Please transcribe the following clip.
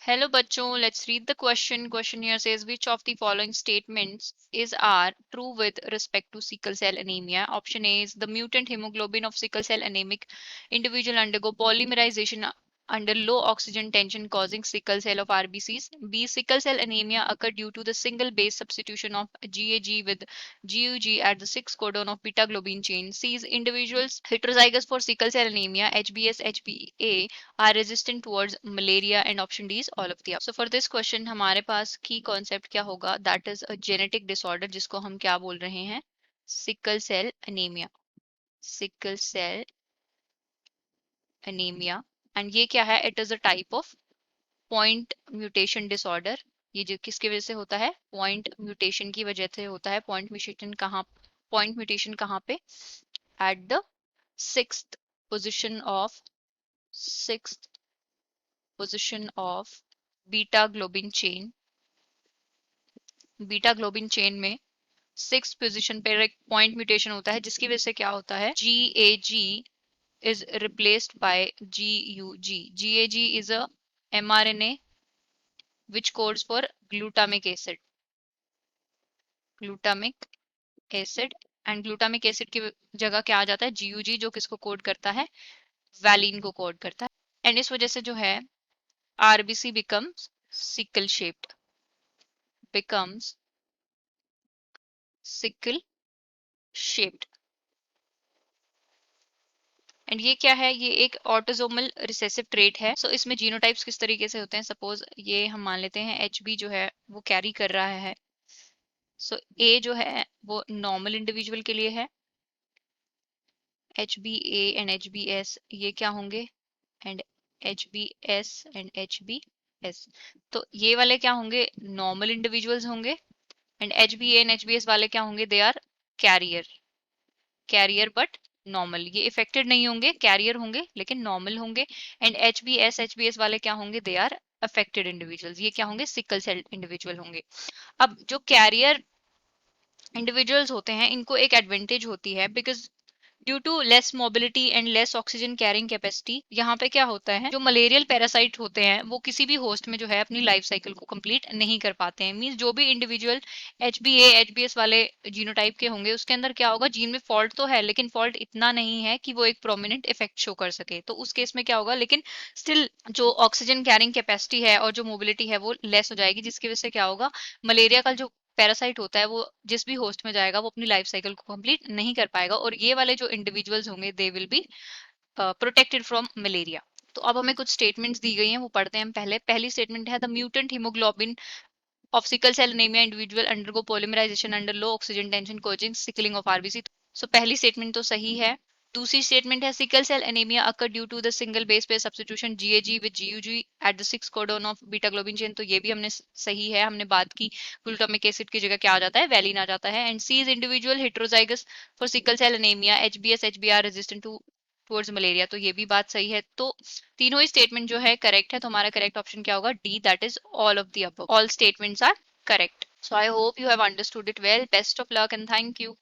Hello bachcho, let's read the question. Question here says which of the following statements are true with respect to sickle cell anemia? Option A is the mutant hemoglobin of sickle cell anemic individual undergo polymerization under low oxygen tension causing sickle cell of RBCs. B. Sickle cell anemia occur due to the single base substitution of GAG with GUG at the 6 codon of beta globin chain. C. Individuals heterozygous for sickle cell anemia HBS HbA are resistant towards malaria, and option D is all of the above. So for this question हमारे पास की concept क्या होगा? That is a genetic disorder जिसको हम क्या बोल रहे हैं? Sickle cell anemia. Sickle cell anemia. And ये क्या है? It is a type of point mutation disorder. ये जो किसकी वजह से होता है? Point mutation की वजह से होता है. Point mutation कहाँ पे? At the sixth position of sixth position of beta globin chain में सिक्स पोजीशन पे एक पॉइंट म्यूटेशन होता है जिसकी वजह से क्या होता है GAG is replaced by GUG. GAG is a mRNA which codes for glutamic acid. Glutamic acid and glutamic acid की जगह क्या आ जाता है GUG जो किसको कोड करता है वैलिन को कोड करता है एंड इस वजह से जो है RBC becomes sickle shaped becomes sickle shaped and ये क्या है ये एक ऑटोसोमल रिसेसिव ट्रेट है सो इसमें जीनोटाइप्स किस तरीके से होते हैं सपोज ये हम मान लेते हैं HB जो है वो कैरी कर रहा है सो A जो है वो नॉर्मल इंडिविजुअल के लिए है HBA एंड HBS ये क्या होंगे एंड HBS एंड HBS तो ये वाले क्या होंगे नॉर्मल इंडिविजुअल्स होंगे एंड HBA एंड HBS वाले क्या होंगे they are carrier but normal ये इफेक्टेड नहीं होंगे कैरियर होंगे लेकिन नॉर्मल होंगे एंड HBS वाले क्या होंगे दे आर अफेक्टेड इंडिविजुअल्स ये क्या होंगे सिकल सेल इंडिविजुअल होंगे अब जो कैरियर इंडिविजुअल्स होते हैं इनको एक एडवांटेज होती है because due to less mobility and less oxygen carrying capacity यहाँ पे क्या होता है जो मलेरियल पैरासाइट होते हैं वो किसी भी होस्ट में जो है अपनी लाइफ साइकिल को कंप्लीट नहीं कर पाते हैं मींस जो भी इंडिविजुअल HBA HBS वाले जीनोटाइप के होंगे उसके अंदर क्या होगा जीन में फॉल्ट तो है लेकिन फॉल्ट इतना नहीं है कि वो एक प्रोमिनेंट इफेक्ट शो कर सके तो उस केस में क्या होगा लेकिन स्टिल जो ऑक्सीजन कैरिंग कैपेसिटी है और जो मोबिलिटी है वो लेस हो जाएगी जिसकी वजह से क्या होगा मलेरिया का जो पैरासाइट होता है वो जिस भी होस्ट में जाएगा वो अपनी लाइफ साइकिल को कंप्लीट नहीं कर पाएगा और ये वाले जो इंडिविजुअल्स होंगे they will be protected from malaria तो अब हमें कुछ स्टेटमेंट्स दी गई हैं वो पढ़ते हैं हम पहली स्टेटमेंट है the mutant haemoglobin of sickle cell anemia individual undergo polymerization under low oxygen tension causing sickling of RBC so पहली स्टेटमेंट तो सही है दूसरी स्टेटमेंट है sickle cell anaemia occur due to the single base pair substitution GAG with GUG at the 6 codon of beta globin chain तो ये भी हमने सही है हमने बात की ग्लूटामिक एसिड की जगह क्या आ जाता है वैलिन आ जाता है and C is individual heterozygous for sickle cell anaemia HBS HBR resistant to towards malaria तो ये भी बात सही है तो तीनों ही स्टेटमेंट जो है करेक्ट है तो हमारा करेक्ट ऑप्शन क्या होगा D that is all of the above all statements are correct so I hope you have understood it well best of luck and thank you